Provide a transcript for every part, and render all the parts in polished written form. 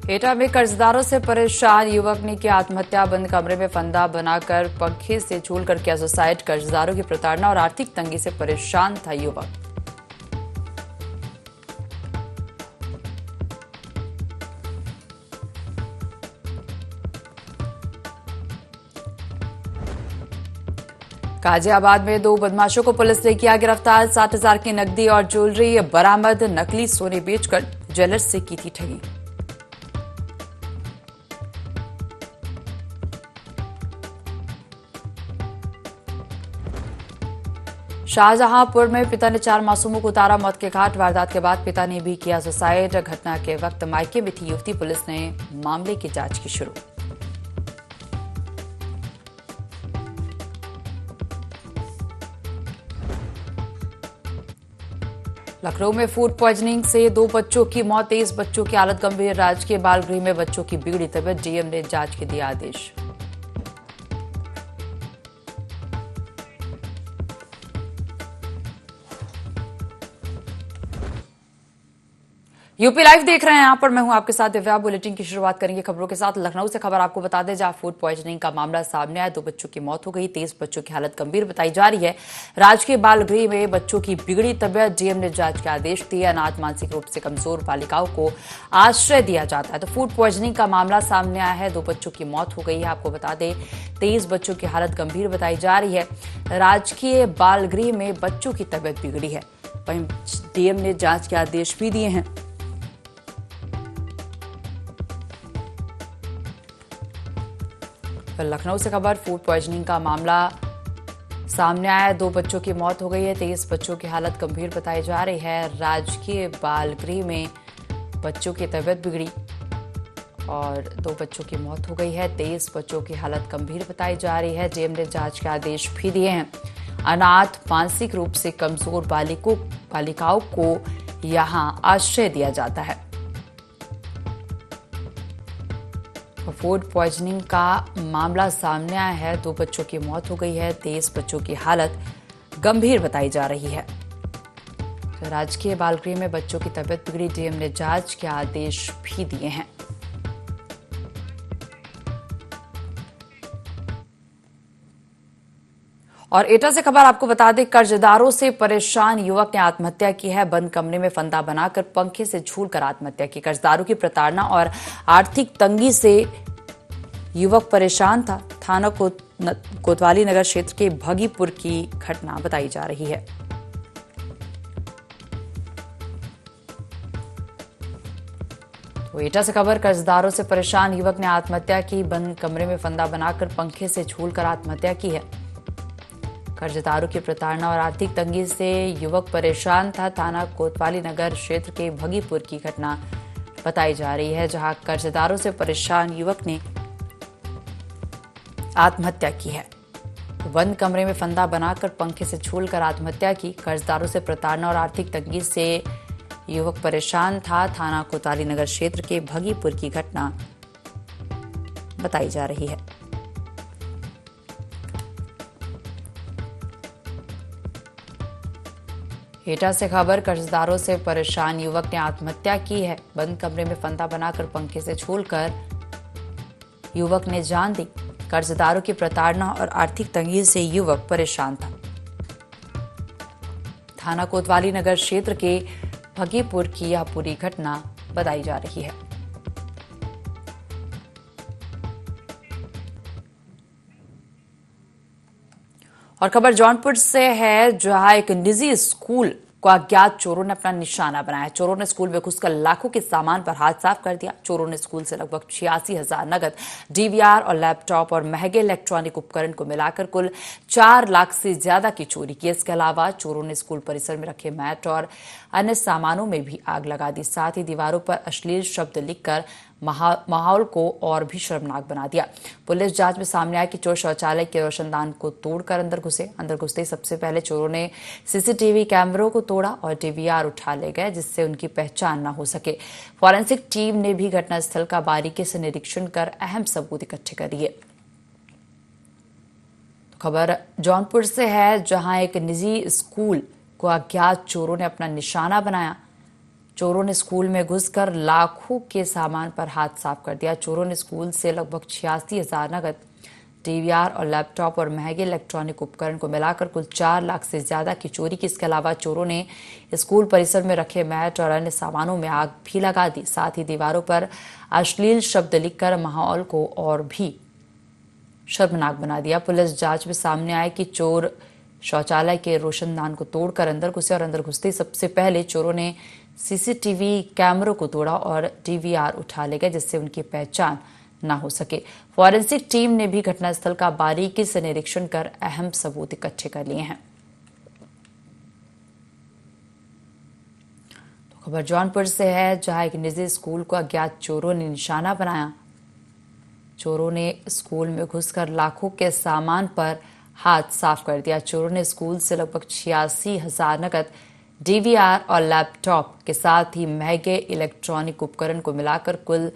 एटा में कर्जदारों से परेशान युवक ने किया आत्महत्या। बंद कमरे में फंदा बनाकर पंखे से झूलकर किया सुसाइड। कर्जदारों की प्रताड़ना और आर्थिक तंगी से परेशान था युवक। गाजियाबाद में 2 बदमाशों को पुलिस ने किया गिरफ्तार। 60,000 की नकदी और ज्वेलरी बरामद। नकली सोने बेचकर ज्वेलर्स से की थी ठगी। शाहजहांपुर में पिता ने 4 मासूमों को उतारा मौत के घाट। वारदात के बाद पिता ने भी किया सुसाइड। घटना के वक्त मायके में थी युवती। पुलिस ने मामले की जांच की शुरू। लखनऊ में फूड पॉइजनिंग से 2 बच्चों की मौत। 23 बच्चों की हालत गंभीर। राजकीय बाल गृह में बच्चों की बिगड़ी तबीयत। डीएम ने जांच के दिए आदेश। यूपी लाइव देख रहे हैं। यहां पर मैं हूं आपके साथ दिव्या। बुलेटिन की शुरुआत करेंगे खबरों के साथ। लखनऊ से खबर आपको बता दें, जहां फूड पॉइजनिंग का मामला सामने आया। 2 बच्चों की मौत हो गई। 23 बच्चों की हालत गंभीर बताई जा रही है। राजकीय बाल गृह में बच्चों की बिगड़ी तबीयत। डीएम ने जांच के आदेश दिए। अनाथ मानसिक रूप से कमजोर बालिकाओं को आश्रय दिया जाता है। तो फूड पॉइजनिंग का मामला सामने आया है। 2 बच्चों की मौत हो गई है। आपको बता दें 23 बच्चों की हालत गंभीर बताई जा रही है। राजकीय बाल गृह में बच्चों की तबीयत बिगड़ी है। वहीं डीएम ने जांच के आदेश भी दिए हैं। लखनऊ से खबर, फूड पॉइजनिंग का मामला सामने आया। 2 बच्चों की मौत हो गई है। 23 बच्चों की हालत गंभीर बताई जा रही है। राजकीय बाल गृह में बच्चों की तबीयत बिगड़ी और 2 बच्चों की मौत हो गई है। 23 बच्चों की हालत गंभीर बताई जा रही है। डीएम ने जांच के आदेश भी दिए हैं। अनाथ मानसिक रूप से कमजोर बालिकाओं को यहां आश्रय दिया जाता है। फूड पॉइजनिंग का मामला सामने आया है। 2 बच्चों की मौत हो गई है। 23 बच्चों की हालत गंभीर बताई जा रही है। तो राजकीय बाल गृह में बच्चों की तबीयत बिगड़ी। डीएम ने जांच के आदेश भी दिए हैं। और एटा से खबर आपको बता दें, कर्जदारों से परेशान युवक ने आत्महत्या की है। बंद कमरे में फंदा बनाकर पंखे से झूलकर आत्महत्या की। कर्जदारों की प्रताड़ना और आर्थिक तंगी से युवक परेशान था। थाना कोतवाली नगर क्षेत्र के भगीपुर की घटना बताई जा रही है। तो एटा से खबर, कर्जदारों से परेशान युवक ने आत्महत्या की। बंद कमरे में फंदा बनाकर पंखे से झूलकर आत्महत्या की है। कर्जदारों की प्रताड़ना और आर्थिक तंगी से युवक परेशान था। थाना कोतवाली नगर क्षेत्र के भगीपुर की घटना बताई जा रही है, जहां कर्जदारों से परेशान युवक ने आत्महत्या की है। बंद कमरे में फंदा बनाकर पंखे से झूलकर आत्महत्या की। कर्जदारों से प्रताड़ना और आर्थिक तंगी से युवक परेशान था। थाना कोतवाली नगर क्षेत्र के भगीपुर की घटना बताई जा रही है। एटा से खबर, कर्जदारों से परेशान युवक ने आत्महत्या की है। बंद कमरे में फंदा बनाकर पंखे से झूलकर युवक ने जान दी। कर्जदारों की प्रताड़ना और आर्थिक तंगी से युवक परेशान था। थाना कोतवाली नगर क्षेत्र के भगीपुर की यह पूरी घटना बताई जा रही है। और खबर जौनपुर से है, जहां एक निजी स्कूल को अज्ञात चोरों ने अपना निशाना बनाया। चोरों ने स्कूल में घुसकर लाखों के सामान पर हाथ साफ कर दिया। चोरों ने स्कूल से लगभग 86,000 नगद, डीवीआर और लैपटॉप और महंगे इलेक्ट्रॉनिक उपकरण को मिलाकर कुल 4 लाख से ज्यादा की चोरी की। इसके अलावा चोरों ने स्कूल परिसर में रखे मैट और अन्य सामानों में भी आग लगा दी। साथ ही दीवारों पर अश्लील शब्द लिखकर माहौल को और भी शर्मनाक बना दिया। पुलिस जांच में सामने आया कि चोर शौचालय के रोशनदान को तोड़कर अंदर घुसे। अंदर घुसते ही सबसे पहले चोरों ने सीसीटीवी कैमरों को तोड़ा और डीवीआर उठा ले गए, जिससे उनकी पहचान न हो सके। फॉरेंसिक टीम ने भी घटनास्थल का बारीकी से निरीक्षण कर अहम सबूत इकट्ठे कर लिए। खबर जौनपुर से है, जहां एक निजी स्कूल को अज्ञात चोरों ने अपना निशाना बनाया। चोरों ने स्कूल में घुसकर लाखों के सामान पर हाथ साफ कर दिया। चोरों ने स्कूल से लगभग 86,000 नकद, डीवीआर और लैपटॉप और महंगे इलेक्ट्रॉनिक उपकरण को मिलाकर कुल 4 लाख से ज्यादा की चोरी की। इसके अलावा चोरों ने स्कूल परिसर में रखे मैट और अन्य सामानों में आग भी लगा दी। साथ ही दीवारों पर अश्लील शब्द लिखकर माहौल को और भी शर्मनाक बना दिया। पुलिस जांच में सामने आया कि चोर शौचालय के रोशनदान को तोड़कर अंदर घुसे और अंदर घुसते ही सबसे पहले चोरों ने सीसीटीवी कैमरों को तोड़ा और डीवीआर उठा ले गए, जिससे उनकी पहचान न हो सके। फॉरेंसिक टीम ने भी घटनास्थल का बारीकी से निरीक्षण कर अहम सबूत इकट्ठे कर लिए हैं। तो खबर जौनपुर से है, जहां एक निजी स्कूल को अज्ञात चोरों ने निशाना बनाया। चोरों ने स्कूल में घुसकर लाखों के सामान पर हाथ साफ कर दिया। चोरों ने स्कूल से लगभग 86,000 नकद, डीवीआर और लैपटॉप के साथ ही महंगे इलेक्ट्रॉनिक उपकरण को मिलाकर कुल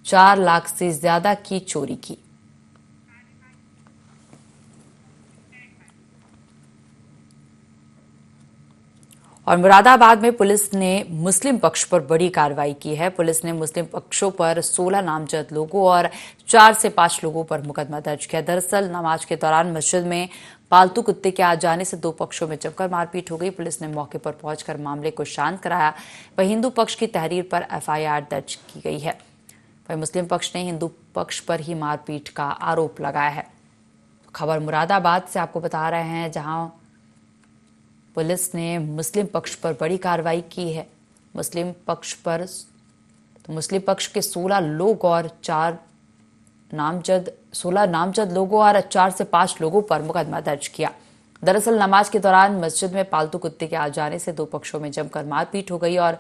4 लाख से ज्यादा की चोरी की। और मुरादाबाद में पुलिस ने मुस्लिम पक्ष पर बड़ी कार्रवाई की है। पुलिस ने मुस्लिम पक्षों पर 16 नामजद लोगों और 4 से 5 लोगों पर मुकदमा दर्ज किया। दरअसल नमाज के दौरान मस्जिद में पालतू कुत्ते के आ जाने से 2 पक्षों में जमकर मारपीट हो गई। पुलिस ने मौके पर पहुंचकर मामले को शांत कराया। वहीं हिंदू पक्ष की तहरीर पर एफआईआर दर्ज की गई है। वहीं मुस्लिम पक्ष ने हिंदू पक्ष पर ही मारपीट का आरोप लगाया है। खबर मुरादाबाद से आपको बता रहे हैं, जहां पुलिस ने मुस्लिम पक्ष पर बड़ी कार्रवाई की है। मुस्लिम पक्ष के 16 लोग और 16 नामजद लोगों और 4 से 5 लोगों पर मुकदमा दर्ज किया। दरअसल नमाज के दौरान मस्जिद में पालतू कुत्ते के आ जाने से 2 पक्षों में जमकर मारपीट हो गई और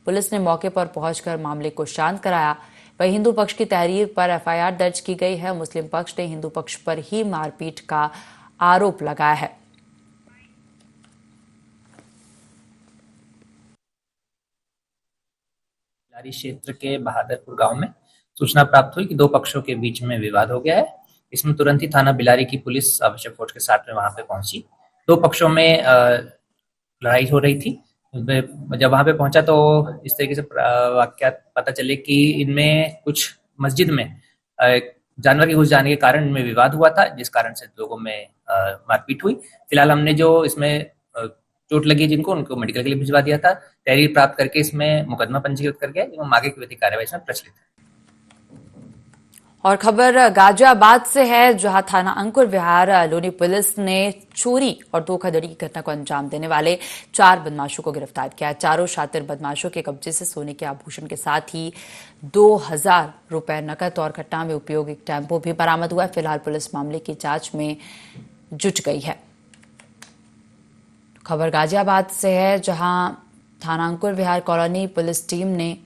पुलिस ने मौके पर पहुंचकर मामले को शांत कराया। वहीं हिंदू पक्ष की तहरीर पर एफआईआर दर्ज की गई है। मुस्लिम पक्ष ने हिंदू पक्ष पर ही मारपीट का आरोप लगाया है। क्षेत्र के बहादुरपुर गांव में सूचना प्राप्त हुई कि 2 पक्षों के बीच में विवाद हो गया है। इसमें तुरंत ही थाना बिलारी की पुलिस आवश्यक फोर्स के साथ में वहां पे पहुंची। 2 पक्षों में लड़ाई हो रही थी। जब वहां पे पहुंचा तो इस तरीके से वाकयात पता चले कि इनमें कुछ मस्जिद में जानवर के घुस जाने के कारण इनमें विवाद हुआ था, जिस कारण से लोगों में मारपीट हुई। फिलहाल हमने जो इसमें चोट लगी जिनको, उनको मेडिकल के लिए भिजवा दिया था। तहरीर प्राप्त करके इसमें मुकदमा पंजीकृत कर गया एवं आगे की विधिक कार्यवाही इसमें प्रचलित है। और खबर गाजियाबाद से है, जहां थाना अंकुर विहार लोनी पुलिस ने चोरी और धोखाधड़ी की घटना को अंजाम देने वाले 4 बदमाशों को गिरफ्तार किया। चारों शातिर बदमाशों के कब्जे से सोने के आभूषण के साथ ही 2,000 रुपए नकद और घटना में उपयोग एक टेम्पो भी बरामद हुआ है। फिलहाल पुलिस मामले की जांच में जुट गई है। खबर गाजियाबाद से है, जहां थाना अंकुर विहार कॉलोनी पुलिस टीम ने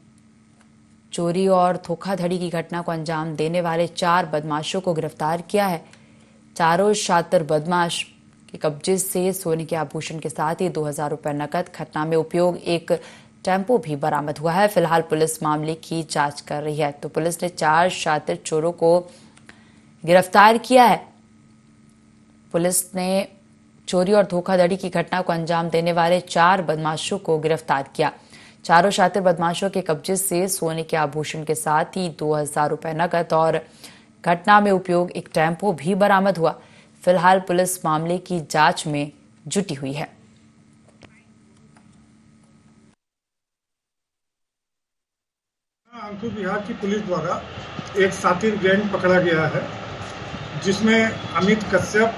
चोरी और धोखाधड़ी की घटना को अंजाम देने वाले 4 बदमाशों को गिरफ्तार किया है। चारों शातिर बदमाश के कब्जे से सोने के आभूषण के साथ ही 2,000 रुपए नकद, घटना में उपयोग एक टेम्पो भी बरामद हुआ है। फिलहाल पुलिस मामले की जांच कर रही है। तो पुलिस ने 4 शातिर चोरों को गिरफ्तार किया है। पुलिस ने चोरी और धोखाधड़ी की घटना को अंजाम देने वाले 4 बदमाशों को गिरफ्तार किया। चारों शातिर बदमाशों के कब्जे से सोने के आभूषण के साथ ही 2,000 रुपए नकद और घटना में उपयोग एक टेम्पो भी बरामद हुआ। फिलहाल पुलिस मामले की जांच में जुटी हुई है। अंकुर विहार की पुलिस द्वारा एक शातिर गैंग पकड़ा गया है, जिसमें अमित कश्यप,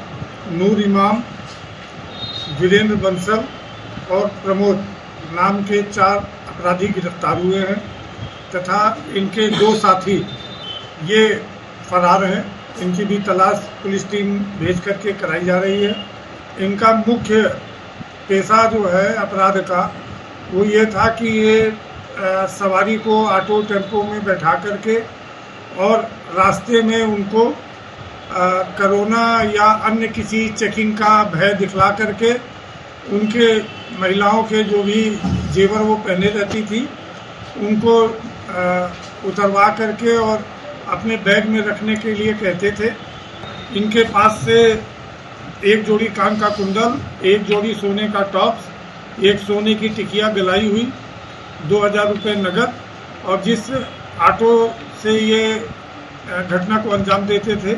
नूर इमाम, वीरेंद्र बंसल और प्रमोद नाम के 4 अपराधी गिरफ्तार हुए हैं तथा इनके 2 साथी ये फरार हैं। इनकी भी तलाश पुलिस टीम भेज करके कराई जा रही है। इनका मुख्य पेशा जो है अपराध का, वो ये था कि ये सवारी को ऑटो टेम्पो में बैठा करके और रास्ते में उनको कोरोना या अन्य किसी चेकिंग का भय दिखला करके उनके महिलाओं के जो भी जेवर वो पहने रहती थी उनको उतरवा करके और अपने बैग में रखने के लिए कहते थे। इनके पास से एक जोड़ी कान का कुंडल, एक जोड़ी सोने का टॉप्स, एक सोने की टिकिया गलाई हुई 2,000 रुपये नगद और जिस ऑटो से ये घटना को अंजाम देते थे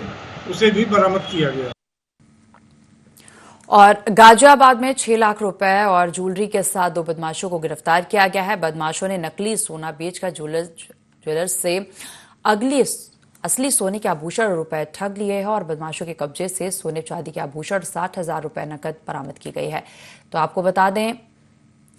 उसे भी बरामद किया गया। और गाजियाबाद में 6 लाख रुपए और ज्वेलरी के साथ 2 बदमाशों को गिरफ्तार किया गया है। बदमाशों ने नकली सोना बेचकर ज्वेलर्स से असली सोने के आभूषण और रुपए ठग लिए हैं और बदमाशों के कब्जे से सोने चांदी के आभूषण 60,000 रुपए नकद बरामद की गई है। तो आपको बता दें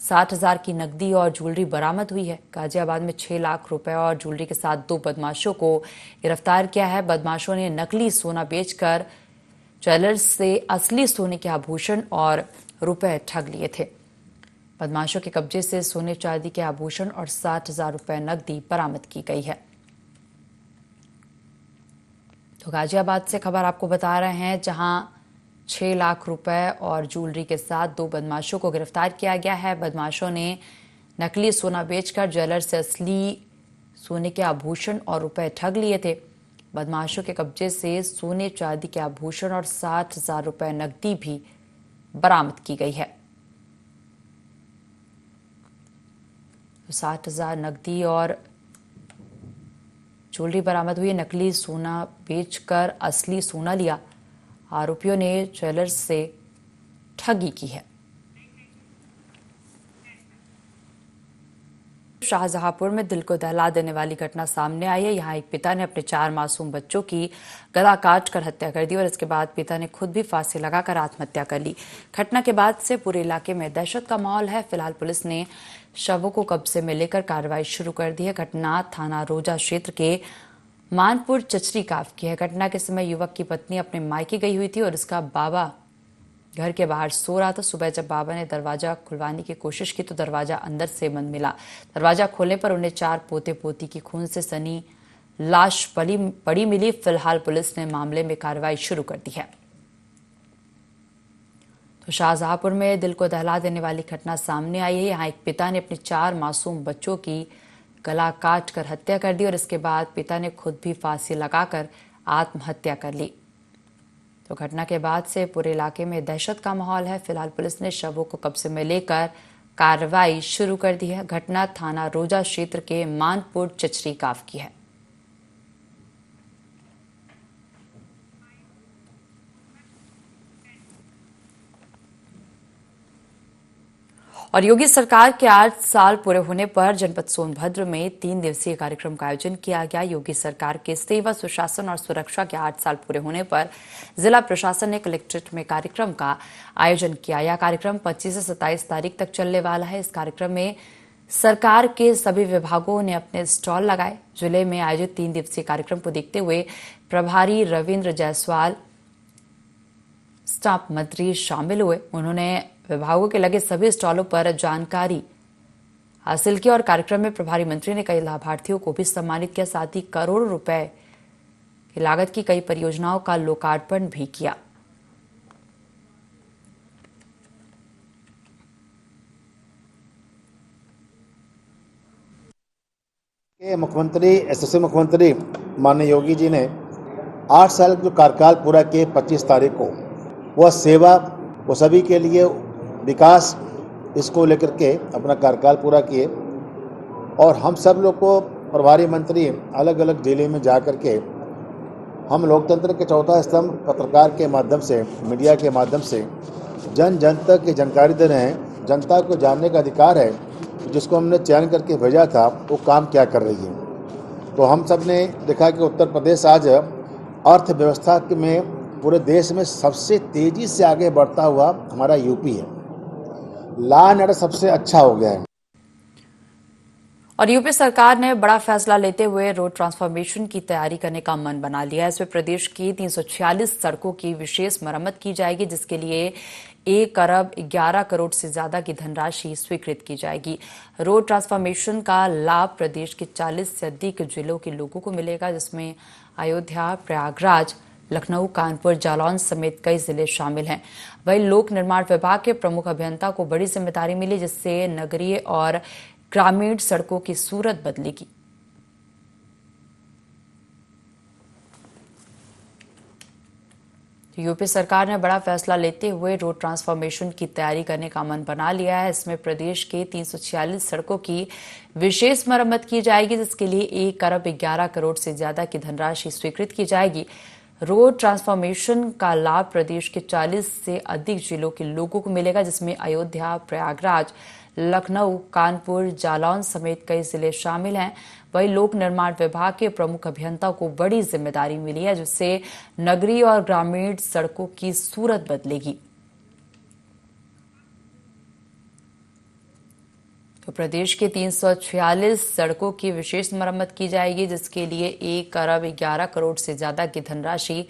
60,000 की नकदी और ज्वेलरी बरामद हुई है। गाजियाबाद में 6 लाख रुपए और ज्वेलरी के साथ 2 बदमाशों को गिरफ्तार किया है। बदमाशों ने नकली सोना बेचकर ज्वेलर्स से असली सोने के आभूषण और रुपए ठग लिए थे। बदमाशों के कब्जे से सोने चांदी के आभूषण और 60,000 रुपए नकदी बरामद की गई है। तो गाजियाबाद से खबर आपको बता रहे हैं, जहां 6 लाख रुपए और ज्वेलरी के साथ 2 बदमाशों को गिरफ्तार किया गया है। बदमाशों ने नकली सोना बेचकर ज्वेलर्स से असली सोने के आभूषण और रुपए ठग लिए थे। बदमाशों के कब्जे से सोने चांदी के आभूषण और 60,000 रुपए नकदी भी बरामद की गई है। 60,000 नकदी और ज्वेलरी बरामद हुई। नकली सोना बेचकर असली सोना लिया। आरोपियों ने ज्वेलर्स से ठगी की है। शाहजहांपुर में दिल को दहला देने वाली घटना सामने आई है। यहाँ एक पिता ने अपने 4 मासूम बच्चों की गला काट कर हत्या कर दी और इसके बाद पिता ने खुद भी फांसी लगाकर आत्महत्या कर ली। घटना के बाद से पूरे इलाके में दहशत का माहौल है। फिलहाल पुलिस ने शवों को कब्जे में लेकर कार्रवाई शुरू कर दी है। घटना थाना रोजा क्षेत्र के मानपुर चचरी काफ की है। घटना के समय युवक की पत्नी अपने मायके गई हुई थी और उसका बाबा घर के बाहर सो रहा था। सुबह जब बाबा ने दरवाजा खुलवाने की कोशिश की तो दरवाजा अंदर से बंद मिला। दरवाजा खोलने पर उन्हें 4 पोते पोती की खून से सनी लाश पड़ी मिली। फिलहाल पुलिस ने मामले में कार्रवाई शुरू कर दी है। तो शाहजहांपुर में दिल को दहला देने वाली घटना सामने आई है। यहाँ एक पिता ने अपने 4 मासूम बच्चों की गला काट कर हत्या कर दी और इसके बाद पिता ने खुद भी फांसी लगाकर आत्महत्या कर ली। तो घटना के बाद से पूरे इलाके में दहशत का माहौल है। फिलहाल पुलिस ने शवों को कब्जे में लेकर कार्रवाई शुरू कर दी है। घटना थाना रोजा क्षेत्र के मानपुर चचरी काफ की है। और योगी सरकार के 8 साल पूरे होने पर जनपद सोनभद्र में 3 दिवसीय कार्यक्रम का आयोजन किया गया। योगी सरकार के सेवा, सुशासन और सुरक्षा के 8 साल पूरे होने पर जिला प्रशासन ने कलेक्ट्रेट में कार्यक्रम का आयोजन किया। यह कार्यक्रम 25 से 27 तारीख तक चलने वाला है। इस कार्यक्रम में सरकार के सभी विभागों ने अपने स्टॉल लगाए। जिले में आयोजित 3 दिवसीय कार्यक्रम को देखते हुए प्रभारी रविंद्र जायसवाल स्टाफ मंत्री शामिल हुए। उन्होंने विभागों के लगे सभी स्टॉलों पर जानकारी हासिल की और कार्यक्रम में प्रभारी मंत्री ने कई लाभार्थियों को भी सम्मानित किया। साथ ही करोड़ों रुपए की लागत की कई परियोजनाओं का लोकार्पण भी किया। मुख्यमंत्री यशस्वी मुख्यमंत्री माननीय योगी जी ने 8 साल जो कार्यकाल पूरा किए 25 तारीख को, वह सेवा, वो सभी के लिए विकास, इसको लेकर के अपना कार्यकाल पूरा किए। और हम सब लोग को प्रभारी मंत्री अलग अलग जिले में जा कर के हम लोकतंत्र के चौथा स्तंभ पत्रकार के माध्यम से, मीडिया के माध्यम से जन जन तक की जानकारी दे रहे हैं। जनता को जानने का अधिकार है, जिसको हमने चयन करके भेजा था वो काम क्या कर रही है। तो हम सब ने देखा कि उत्तर प्रदेश आज अर्थव्यवस्था में पूरे देश में सबसे तेजी से आगे बढ़ता हुआ हमारा यूपी है। लॉ एंड ऑर्डर सबसे अच्छा हो गया है। और यूपी सरकार ने बड़ा फैसला लेते हुए रोड ट्रांसफॉर्मेशन की तैयारी करने का मन बना लिया है। इसमें प्रदेश की 346 सड़कों की विशेष मरम्मत की जाएगी, जिसके लिए 1 अरब 11 करोड़ से ज्यादा की धनराशि स्वीकृत की जाएगी। रोड ट्रांसफॉर्मेशन का लाभ प्रदेश के 40 से अधिक जिलों के लोगों को मिलेगा, जिसमें अयोध्या, प्रयागराज, लखनऊ, कानपुर, जालौन समेत कई जिले शामिल हैं। वहीं लोक निर्माण विभाग के प्रमुख अभियंता को बड़ी जिम्मेदारी मिली, जिससे नगरीय और ग्रामीण सड़कों की सूरत बदलेगी। यूपी सरकार ने बड़ा फैसला लेते हुए रोड ट्रांसफॉर्मेशन की तैयारी करने का मन बना लिया है। इसमें प्रदेश के 346 सड़कों की विशेष मरम्मत की जाएगी, जिसके लिए 1 अरब 11 करोड़ से ज्यादा की धनराशि स्वीकृत की जाएगी। रोड ट्रांसफॉर्मेशन का लाभ प्रदेश के 40 से अधिक जिलों के लोगों को मिलेगा, जिसमें अयोध्या, प्रयागराज, लखनऊ, कानपुर, जालौन समेत कई जिले शामिल हैं। वहीं लोक निर्माण विभाग के प्रमुख अभियंता को बड़ी जिम्मेदारी मिली है, जिससे नगरीय और ग्रामीण सड़कों की सूरत बदलेगी। तो प्रदेश के 346 सड़कों की विशेष मरम्मत की जाएगी, जिसके लिए 1 अरब 11 करोड़ से ज्यादा की धनराशि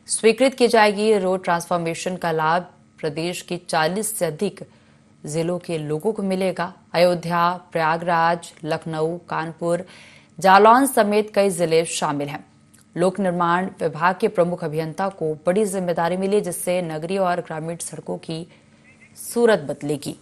स्वीकृत की जाएगी। रोड ट्रांसफॉर्मेशन का लाभ प्रदेश के 40 से अधिक जिलों के लोगों को मिलेगा। अयोध्या, प्रयागराज, लखनऊ, कानपुर, जालौन समेत कई जिले शामिल हैं। लोक निर्माण विभाग के प्रमुख अभियंता को बड़ी जिम्मेदारी मिली, जिससे नगरीय और ग्रामीण सड़कों की सूरत बदलेगी।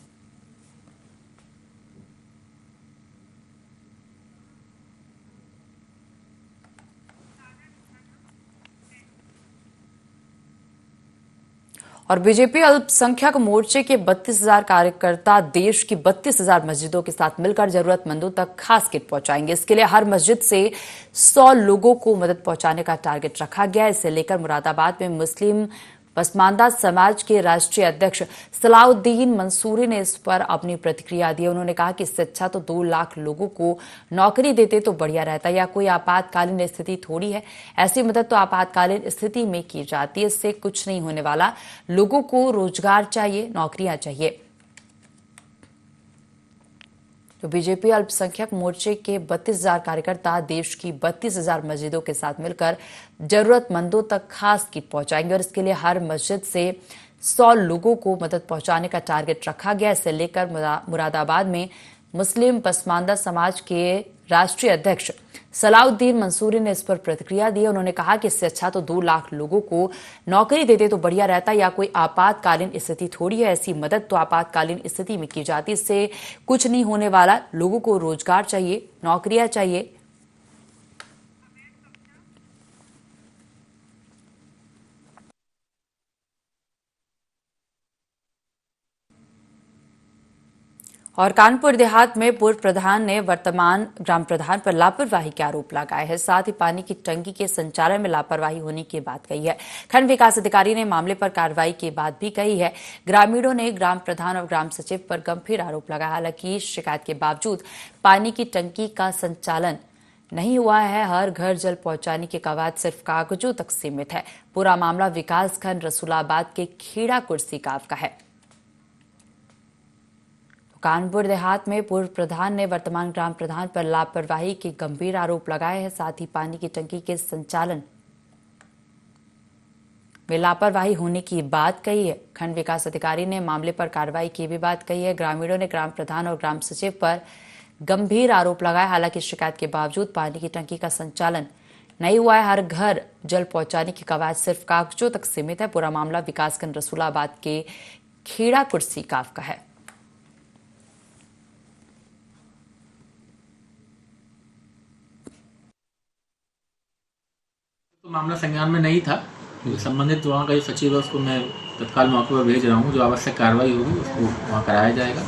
और बीजेपी अल्पसंख्यक मोर्चे के 32,000 कार्यकर्ता देश की 32,000 मस्जिदों के साथ मिलकर जरूरतमंदों तक खास किट पहुंचाएंगे। इसके लिए हर मस्जिद से 100 लोगों को मदद पहुंचाने का टारगेट रखा गया है। इसे लेकर मुरादाबाद में मुस्लिम पसमानदा समाज के राष्ट्रीय अध्यक्ष सलाउद्दीन मंसूरी ने इस पर अपनी प्रतिक्रिया दी। उन्होंने कहा कि इससे अच्छा तो 2 लाख लोगों को नौकरी देते तो बढ़िया रहता, या कोई आपातकालीन स्थिति थोड़ी है। ऐसी मदद तो आपातकालीन स्थिति में की जाती है, इससे कुछ नहीं होने वाला। लोगों को रोजगार चाहिए, नौकरियां चाहिए। तो बीजेपी अल्पसंख्यक मोर्चे के 32,000 कार्यकर्ता देश की 32,000 मस्जिदों के साथ मिलकर जरूरतमंदों तक खास किट पहुंचाएंगे, और इसके लिए हर मस्जिद से 100 लोगों को मदद पहुंचाने का टारगेट रखा गया। इसे लेकर मुरादाबाद में मुस्लिम पसमानदा समाज के राष्ट्रीय अध्यक्ष सलाउद्दीन मंसूरी ने इस पर प्रतिक्रिया दी। उन्होंने कहा कि इससे अच्छा तो 2 लाख लोगों को नौकरी देते तो बढ़िया रहता, या कोई आपातकालीन स्थिति थोड़ी है। ऐसी मदद तो आपातकालीन स्थिति में की जाती, इससे कुछ नहीं होने वाला। लोगों को रोजगार चाहिए, नौकरियां चाहिए। और कानपुर देहात में पूर्व प्रधान ने वर्तमान ग्राम प्रधान पर लापरवाही के आरोप लगाए हैं। साथ ही पानी की टंकी के संचालन में लापरवाही होने की बात कही है। खंड विकास अधिकारी ने मामले पर कार्रवाई की बात भी कही है। ग्रामीणों ने ग्राम प्रधान और ग्राम सचिव पर गंभीर आरोप लगाया। हालांकि शिकायत के बावजूद पानी की टंकी का संचालन नहीं हुआ है। हर घर जल पहुंचाने की कवायद सिर्फ कागजों तक सीमित है। पूरा मामला विकासखंड रसूलाबाद के खेड़ा कुर्सी गांव का है। कानपुर देहात में पूर्व प्रधान ने वर्तमान ग्राम प्रधान पर लापरवाही के गंभीर आरोप लगाए हैं। साथ ही पानी की टंकी के संचालन में लापरवाही होने की बात कही है। खंड विकास अधिकारी ने मामले पर कार्रवाई की भी बात कही है। ग्रामीणों ने ग्राम प्रधान और ग्राम सचिव पर गंभीर आरोप लगाए। हालांकि शिकायत के बावजूद पानी की टंकी का संचालन नहीं हुआ है। हर घर जल पहुंचाने की कवायद सिर्फ कागजों तक सीमित है। पूरा मामला विकासखंड रसूलाबाद के खेड़ा कुर्सी गांव का है। तो मामला संज्ञान में नहीं था। संबंधित वहाँ का जो सचिव है उसको मैं तत्काल मौके पर भेज रहा हूँ। जो आवश्यक कार्रवाई होगी उसको वहाँ कराया जाएगा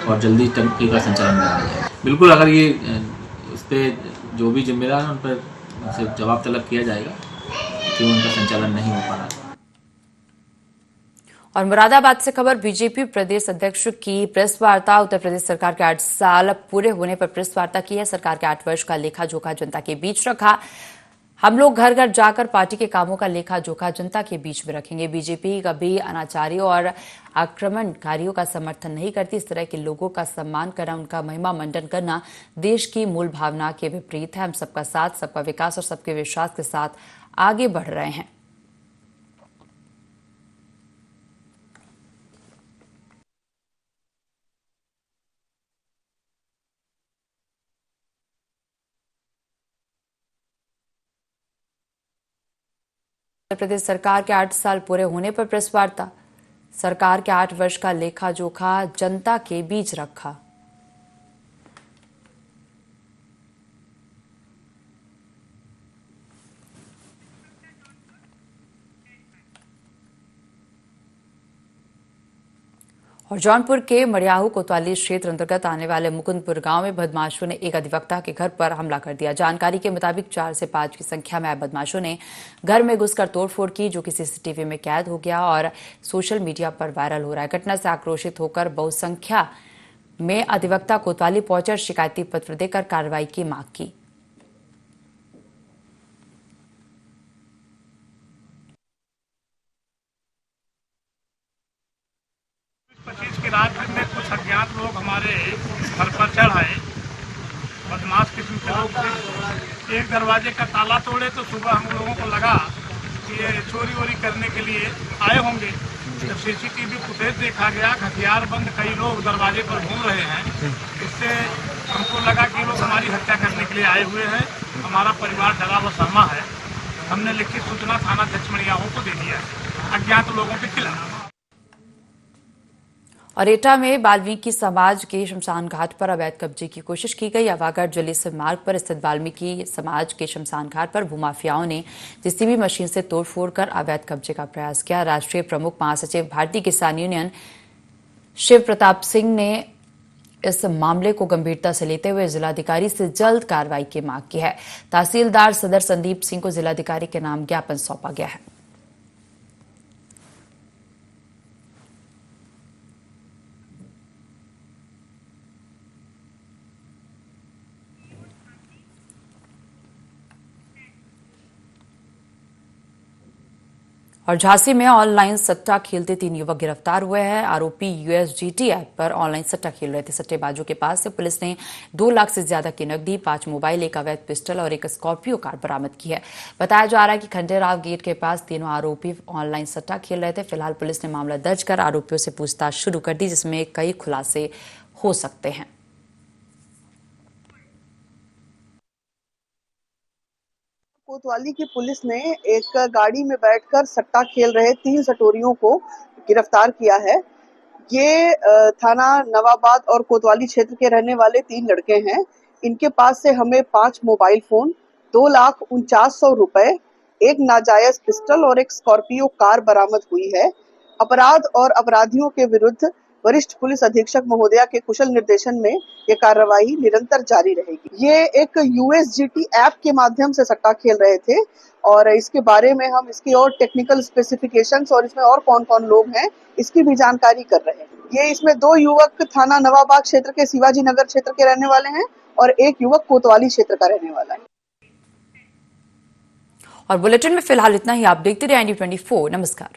और जल्दी टंकी का संचालन कराया जाएगा। बिल्कुल, अगर ये उस पर जो भी जिम्मेदार है उन पर उनसे जवाब तलब किया जाएगा कि उनका संचालन नहीं हो पा रहा। और मुरादाबाद से खबर, बीजेपी प्रदेश अध्यक्ष की प्रेस वार्ता। उत्तर प्रदेश सरकार के 8 साल पूरे होने पर प्रेस वार्ता की है। सरकार के 8 वर्ष का लेखा जोखा जनता के बीच रखा। हम लोग घर घर जाकर पार्टी के कामों का लेखा जोखा जनता के बीच में रखेंगे। बीजेपी कभी अनाचारियों और आक्रमणकारियों का समर्थन नहीं करती। इस तरह के लोगों का सम्मान करना, उनका महिमा मंडन करना देश की मूल भावना के विपरीत है। हम सबका साथ, सबका विकास और सबके विश्वास के साथ आगे बढ़ रहे हैं। उत्तर प्रदेश सरकार के 8 साल पूरे होने पर प्रेस वार्ता। सरकार के 8 वर्ष का लेखा जोखा जनता के बीच रखा। और जौनपुर के मड़ियाहू कोतवाली क्षेत्र अंतर्गत आने वाले मुकुंदपुर गांव में बदमाशों ने एक अधिवक्ता के घर पर हमला कर दिया। जानकारी के मुताबिक 4 से 5 की संख्या में आए बदमाशों ने घर में घुसकर तोड़फोड़ की, जो कि सीसीटीवी में कैद हो गया और सोशल मीडिया पर वायरल हो रहा है। घटना से आक्रोशित होकर बहुसंख्या में अधिवक्ता कोतवाली पहुंचे और शिकायती पत्र देकर कार्रवाई की मांग की। की रात में कुछ अज्ञात लोग हमारे घर पर चढ़ आए। बदमाश किस्म के लोग थे। एक दरवाजे का ताला तोड़े तो सुबह हम लोगों को लगा कि ये चोरी वोरी करने के लिए आए होंगे। जब सीसीटीवी फुटेज देखा गया, हथियार बंद कई लोग दरवाजे पर घूम रहे हैं। इससे हमको लगा कि लोग हमारी हत्या करने के लिए आए हुए हैं। हमारा परिवार डरा व सहमा है। हमने लिखित सूचना थाना अध्यक्ष मड़ियाहू को दे दिया है अज्ञात लोगों के खिलाफ। और एटा में वाल्मीकि समाज के शमशान घाट पर अवैध कब्जे की कोशिश की गई। अवागढ़ जलेसर मार्ग पर स्थित वाल्मीकि समाज के शमशान घाट पर भूमाफियाओं ने जेसीबी मशीन से तोड़फोड़ कर अवैध कब्जे का प्रयास किया। राष्ट्रीय प्रमुख महासचिव भारतीय किसान यूनियन शिव प्रताप सिंह ने इस मामले को गंभीरता से लेते हुए जिलाधिकारी से जल्द कार्रवाई की मांग की है। तहसीलदार सदर संदीप सिंह को जिलाधिकारी के नाम ज्ञापन सौंपा गया है। और झांसी में ऑनलाइन सट्टा खेलते 3 युवक गिरफ्तार हुए हैं। आरोपी यूएसडीटी ऐप पर ऑनलाइन सट्टा खेल रहे थे। सट्टेबाजों के पास से पुलिस ने 2 लाख से ज्यादा की नकदी, 5 मोबाइल, 1 अवैध पिस्टल और 1 स्कॉर्पियो कार बरामद की है। बताया जा रहा है कि खंडेराव गेट के पास तीनों आरोपी ऑनलाइन सट्टा खेल रहे थे। फिलहाल पुलिस ने मामला दर्ज कर आरोपियों से पूछताछ शुरू कर दी, जिसमें कई खुलासे हो सकते हैं। कोतवाली की पुलिस ने एक गाड़ी में बैठकर सट्टा खेल रहे 3 सटोरियों को गिरफ्तार किया है। ये थाना नवाबाद और कोतवाली क्षेत्र के रहने वाले 3 लड़के हैं। इनके पास से हमें 5 मोबाइल फोन, 2,49,100 रुपए, 1 नाजायज पिस्टल और 1 स्कॉर्पियो कार बरामद हुई है। अपराध और अपराधियों के विरुद्ध वरिष्ठ पुलिस अधीक्षक महोदया के कुशल निर्देशन में ये कार्रवाई निरंतर जारी रहेगी। ये एक यूएसडीटी ऐप के माध्यम से सट्टा खेल रहे थे और इसके बारे में हम इसकी और टेक्निकल स्पेसिफिकेशंस और इसमें और कौन-कौन लोग हैं इसकी भी जानकारी कर रहे हैं। ये इसमें 2 युवक थाना नवाबाग क्षेत्र के शिवाजी नगर क्षेत्र के रहने वाले हैं और 1 युवक कोतवाली क्षेत्र का रहने वाला है। और बुलेटिन में फिलहाल इतना ही। आप देखते रहिए ND24। नमस्कार।